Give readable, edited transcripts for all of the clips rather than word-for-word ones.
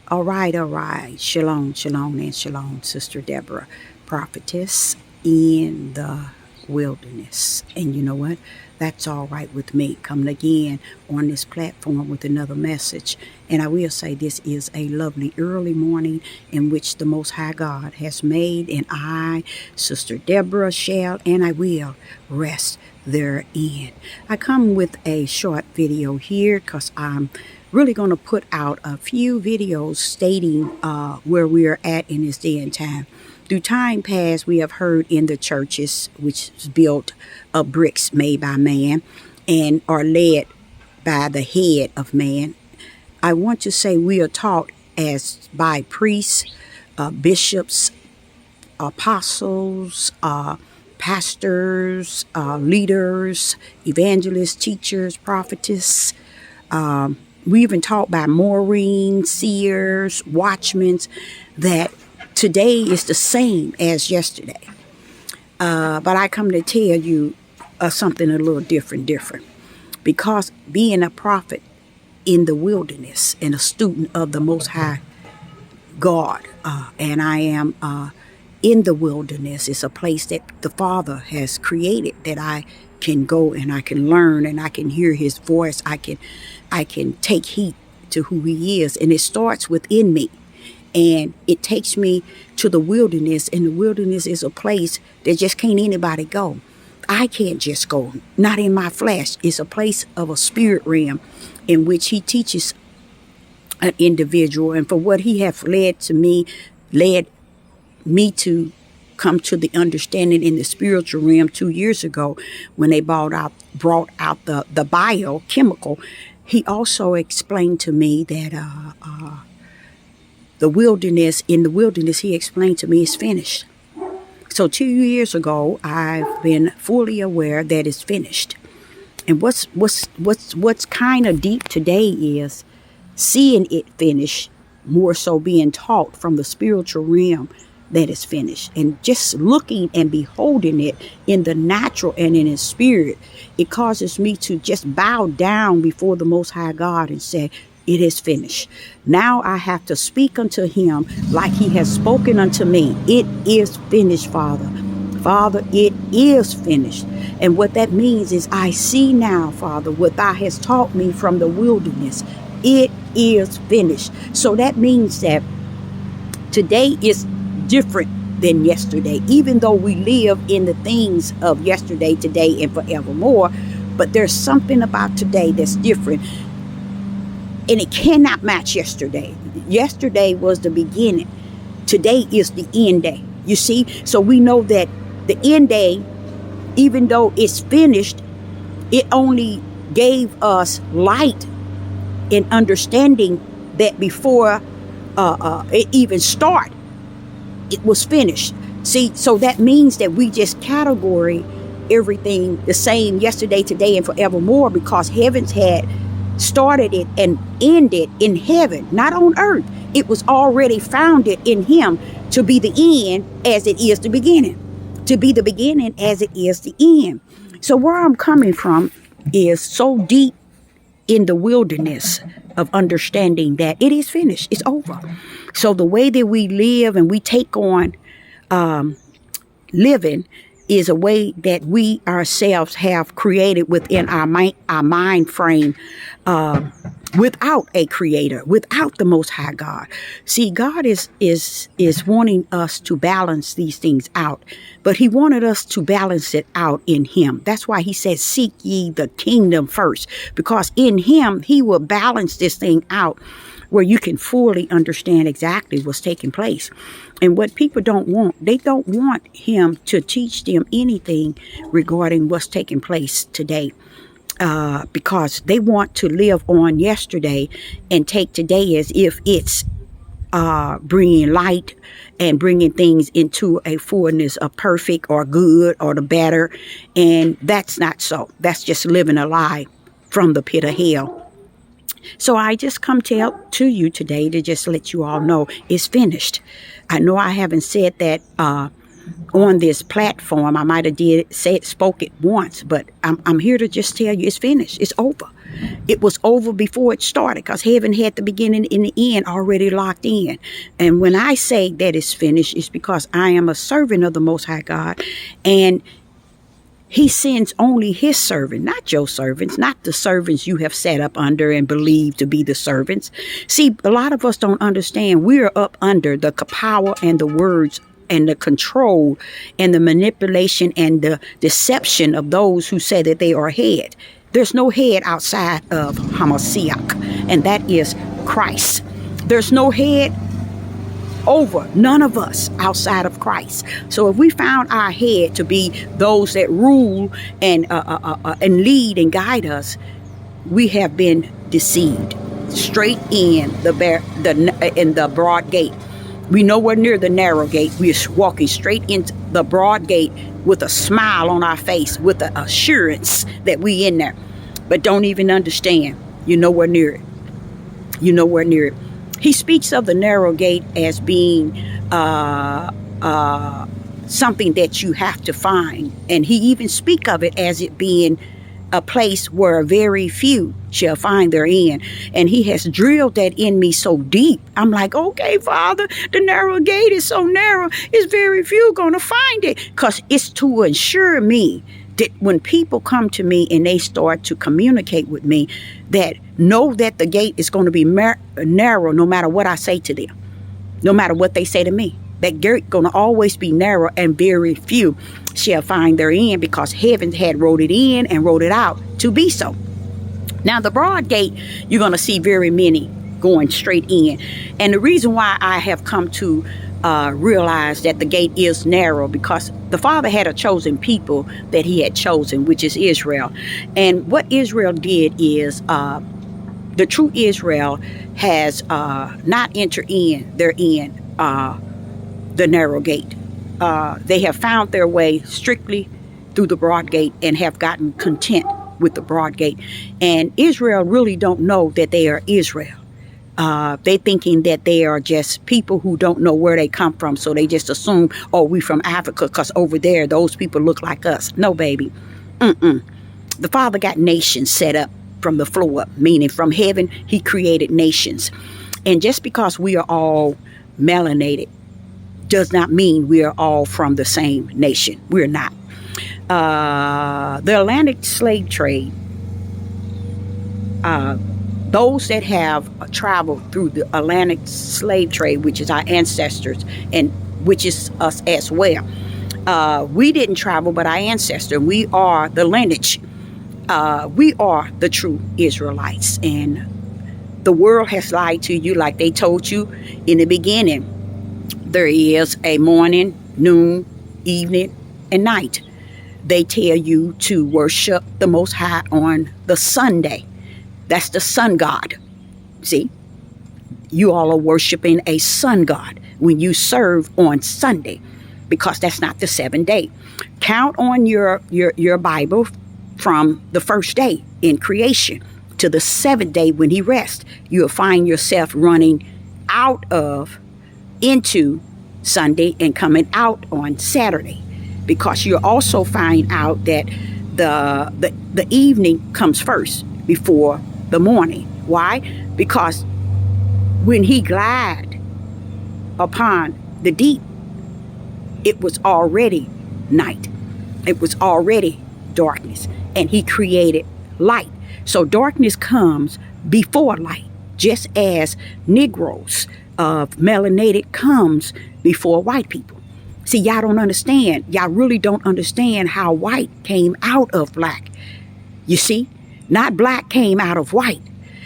All right, all right. Shalom, shalom, and shalom, Sister Deborah, prophetess in the wilderness. And you know what? That's all right with me. Coming again on this platform with another message. And I will say this is a lovely early morning in which the Most High God has made. And I, Sister Deborah, shall and I will rest therein. I come with a short video here because I'm really going to put out a few videos stating where we are at in this day and time. Through time past, we have heard in the churches, which is built of bricks made by man and are led by the head of man. I want to say we are taught as by priests, bishops, apostles, pastors, leaders, evangelists, teachers, prophetess. We even taught by Maureen, seers, watchmen, that today is the same as yesterday. But I come to tell you something a little different. Because being a prophet in the wilderness and a student of the Most High God, and I am in the wilderness, it's a place that the Father has created that I can go and I can learn and I can hear His voice. I can take heed to who He is, and it starts within me. And it takes me to the wilderness, and the wilderness is a place that just can't anybody go. I can't just go, not in my flesh. It's a place of a spirit realm in which He teaches an individual, and for what He has led me to come to the understanding in the spiritual realm 2 years ago when they brought out the biochemical. He also explained to me that in the wilderness, He explained to me it's finished. So 2 years ago, I've been fully aware that it's finished. And what's kind of deep today is seeing it finished, more so being taught from the spiritual realm that is finished, and just looking and beholding it in the natural and in His spirit. It causes me to just bow down before the Most High God and say, it is finished. Now I have to speak unto Him like He has spoken unto me. It is finished, Father. Father, it is finished. And what that means is I see now, Father, what Thou hast taught me from the wilderness. It is finished. So that means that today is different than yesterday, even though we live in the things of yesterday, today, and forevermore. But there's something about today that's different, and it cannot match yesterday. Yesterday was the beginning. Today is the end day. You see? So we know that the end day, even though it's finished, it only gave us light and understanding that before it even started, it was finished. See, so that means that we just category everything the same yesterday, today, and forevermore, because heavens had started it and ended in heaven, not on earth. It was already founded in Him to be the end as it is the beginning, to be the beginning as it is the end. So where I'm coming from is so deep in the wilderness of understanding that it is finished. It's over. So the way that we live and we take on living is a way that we ourselves have created within our mind frame, without a creator, without the Most High God. See, God is wanting us to balance these things out, but He wanted us to balance it out in Him. That's why He says, seek ye the kingdom first, because in Him, He will balance this thing out where you can fully understand exactly what's taking place. And what people don't want, they don't want Him to teach them anything regarding what's taking place today. Because they want to live on yesterday and take today as if it's bringing light and bringing things into a fullness of perfect or good or the better. And that's not so. That's just living a lie from the pit of hell. So I just come to you today to just let you all know it's finished. I know I haven't said that on this platform. I might have spoke it once, but I'm here to just tell you it's finished. It's over. It was over before it started because heaven had the beginning and the end already locked in. And when I say that it's finished, it's because I am a servant of the Most High God, and he sends only his servant, not your servants, not the servants you have sat up under and believed to be the servants. See, a lot of us don't understand we're up under the power and the words and the control and the manipulation and the deception of those who say that they are head. There's no head outside of Hamashiach, and that is Christ. There's no head over none of us outside of Christ. So if we found our head to be those that rule and lead and guide us, we have been deceived. Straight in the broad gate. We nowhere near the narrow gate. We're walking straight into the broad gate with a smile on our face, with the assurance that we in there, but don't even understand. You're nowhere near it. You're nowhere near it. He speaks of the narrow gate as being something that you have to find. And he even speak of it as it being a place where very few shall find their end. And he has drilled that in me so deep. I'm like, okay, Father, the narrow gate is so narrow. It's very few going to find it. Because it's to assure me that when people come to me and they start to communicate with me, that know that the gate is going to be narrow no matter what I say to them, no matter what they say to me. That gate going to always be narrow, and very few shall find their end, because heaven had wrote it in and wrote it out to be so. Now, the broad gate, you're going to see very many going straight in. And the reason why I have come to realize that the gate is narrow, because the Father had a chosen people that he had chosen, which is Israel. And what Israel did is the true Israel has not entered in the narrow gate. They have found their way strictly through the broad gate and have gotten content with the broad gate. And Israel really don't know that they are Israel. They thinking that they are just people who don't know where they come from. So they just assume, oh, we from Africa because over there, those people look like us. No, baby. The Father got nations set up from the floor up, meaning from heaven, he created nations. And just because we are all melanated does not mean we are all from the same nation. We're not. The Atlantic slave trade, those that have traveled through the Atlantic slave trade, which is our ancestors, and which is us as well. We didn't travel, but our ancestor. We are the lineage. We are the true Israelites. And the world has lied to you like they told you in the beginning. There is a morning, noon, evening, and night. They tell you to worship the Most High on the Sunday. That's the sun god. See, you all are worshiping a sun god when you serve on Sunday, because that's not the 7th day. Count on your Bible from the first day in creation to the 7th day when he rests. You'll find yourself running out of into Sunday and coming out on Saturday, because you'll also find out that the evening comes first before the morning. Why? Because when he glided upon the deep, it was already night. It was already darkness, and he created light. So darkness comes before light, just as Negroes of melanated comes before white people. See, y'all don't understand. Y'all really don't understand how white came out of black. You see, not black came out of white.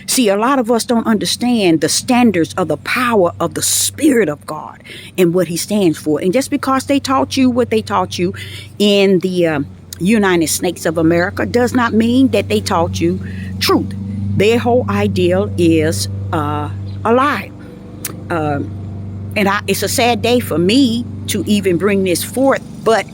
See, a lot of us don't understand the standards of the power of the Spirit of God and what he stands for. And just because they taught you what they taught you in the United States of America does not mean that they taught you truth. Their whole ideal is a lie. And it's a sad day for me to even bring this forth, but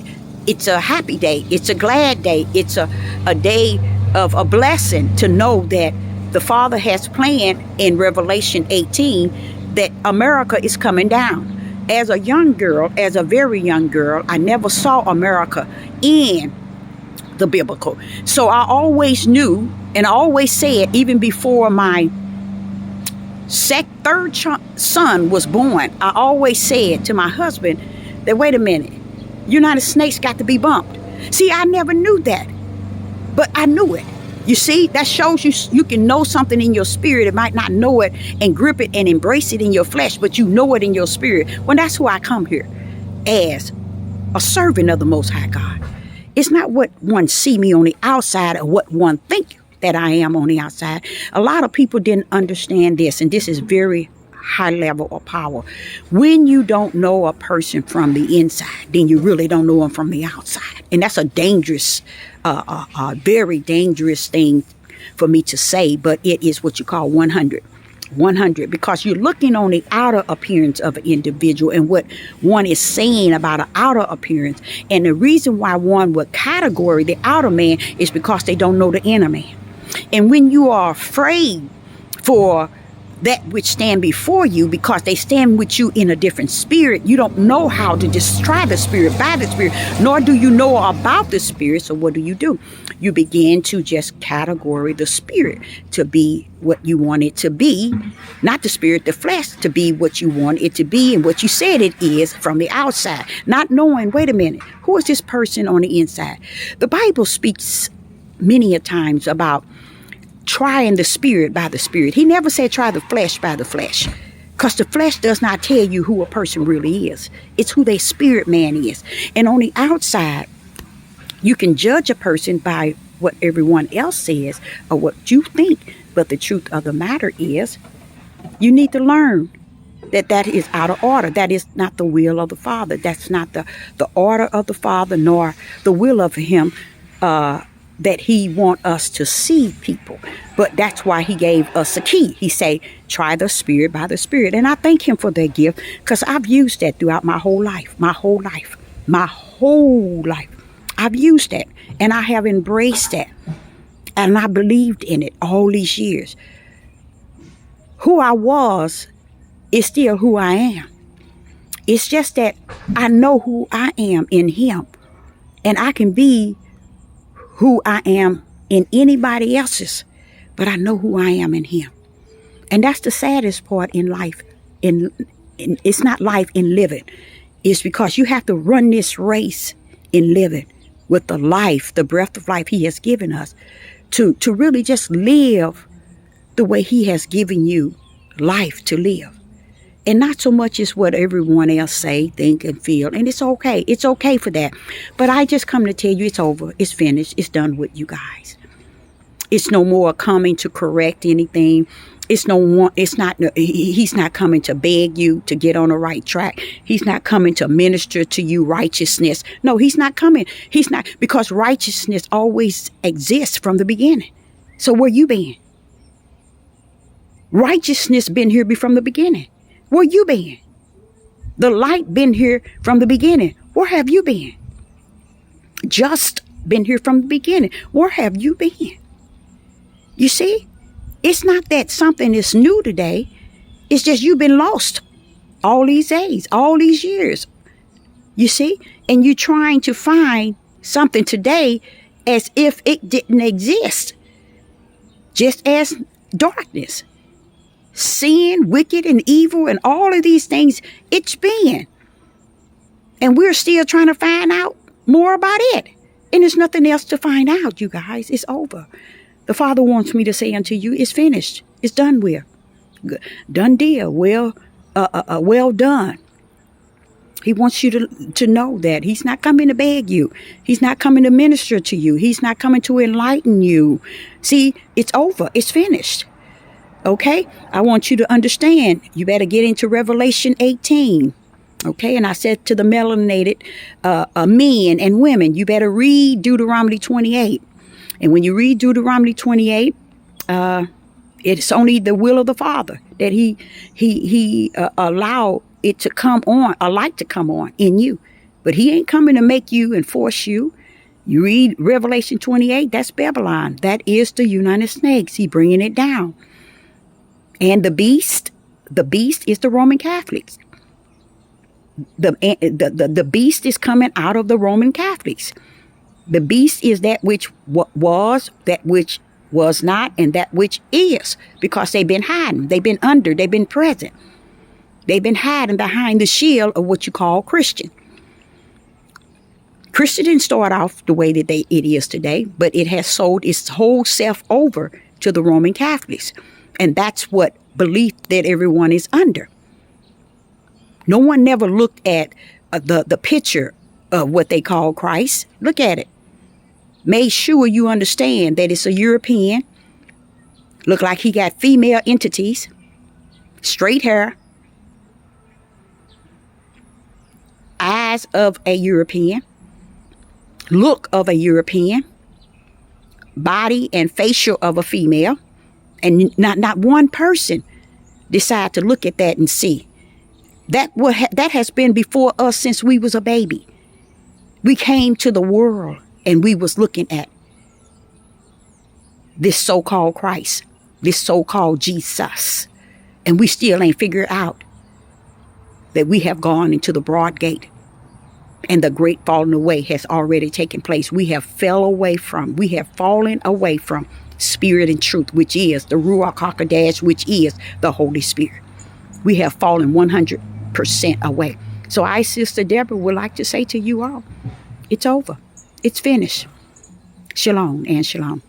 it's a happy day. It's a glad day. It's a day of a blessing to know that the Father has planned in Revelation 18 that America is coming down. As a young girl, as a very young girl, I never saw America in the biblical. So I always knew, and I always said, even before my third son was born, I always said to my husband that, wait a minute, United Snakes got to be bumped. See, I never knew that, but I knew it. You see, that shows you can know something in your spirit. It might not know it and grip it and embrace it in your flesh, but you know it in your spirit. Well, that's who I come here as, a servant of the Most High God. It's not what one see me on the outside or what one think that I am on the outside. A lot of people didn't understand this, and this is very high level of power. When you don't know a person from the inside, then you really don't know them from the outside. And that's a dangerous, very dangerous thing for me to say, but it is what you call 100, because you're looking on the outer appearance of an individual and what one is saying about an outer appearance. And the reason why one would categorize the outer man is because they don't know the inner man. And when you are afraid for that which stand before you, because they stand with you in a different spirit, you don't know how to describe the spirit by the spirit, nor do you know about the spirit. So what do? You begin to just categorize the spirit to be what you want it to be, not the spirit, the flesh, to be what you want it to be and what you said it is from the outside, not knowing, wait a minute, who is this person on the inside? The Bible speaks many a times about trying the spirit by the spirit. He never said try the flesh by the flesh, because the flesh does not tell you who a person really is. It's who their spirit man is. And on the outside, you can judge a person by what everyone else says or what you think. But the truth of the matter is, you need to learn that is out of order. That is not the will of the Father. That's not the order of the Father, nor the will of Him, that He want us to see people. But that's why He gave us a key. He say, try the spirit by the spirit. And I thank Him for that gift, because I've used that throughout my whole life. I've used that, and I have embraced that, and I believed in it all these years. Who I was is still who I am. It's just that I know who I am in Him, and I can be who I am in anybody else's, but I know who I am in Him. And that's the saddest part in life. It's not life in living. It's because you have to run this race in living with the life, the breath of life He has given us, to really just live the way He has given you life to live. And not so much as what everyone else say, think, and feel. And it's okay. It's okay for that. But I just come to tell you it's over. It's finished. It's done with you guys. It's no more coming to correct anything. He's not coming to beg you to get on the right track. He's not coming to minister to you righteousness. No, He's not coming. He's not, because righteousness always exists from the beginning. So where you been? Righteousness been here from the beginning. Where you been? The light been here from the beginning. Where have you been? Just been here from the beginning. Where have you been? You see, it's not that something is new today. It's just you've been lost all these days, all these years. You see, and you're trying to find something today as if it didn't exist, just as darkness. Sin, wicked, and evil, and all of these things, it's been. And we're still trying to find out more about it. And there's nothing else to find out, you guys. It's over. The Father wants me to say unto you, it's finished. It's done with. Done deal. Well done. He wants you to know that He's not coming to beg you. He's not coming to minister to you. He's not coming to enlighten you. See, it's over. It's finished. Okay, I want you to understand, you better get into Revelation 18. Okay, and I said to the melanated men and women, you better read Deuteronomy 28. And when you read Deuteronomy 28, it's only the will of the Father that he allow it to come on, a light to come on in you. But He ain't coming to make you and force you. You read Revelation 28, that's Babylon. That is the United Snakes. He bringing it down. And the beast is the Roman Catholics. The beast is coming out of the Roman Catholics. The beast is that which was, that which was not, and that which is, because they've been hiding. They've been under. They've been present. They've been hiding behind the shield of what you call Christian. Christian didn't start off the way that it is today, but it has sold its whole self over to the Roman Catholics. And that's what belief that everyone is under. No one never looked at the picture of what they call Christ. Look at it. Made sure you understand that it's a European. Look like he got female entities. Straight hair. Eyes of a European. Look of a European. Body and facial of a female. And not one person decide to look at that and see. That has been before us since we was a baby. We came to the world and we was looking at this so-called Christ, this so-called Jesus. And we still ain't figured out that we have gone into the broad gate and the great falling away has already taken place. We have fallen away from spirit and truth, which is the Ruach HaKodesh, which is the Holy Spirit. We have fallen 100% away. So I, Sister Deborah, would like to say to you all, it's over. It's finished. Shalom and shalom.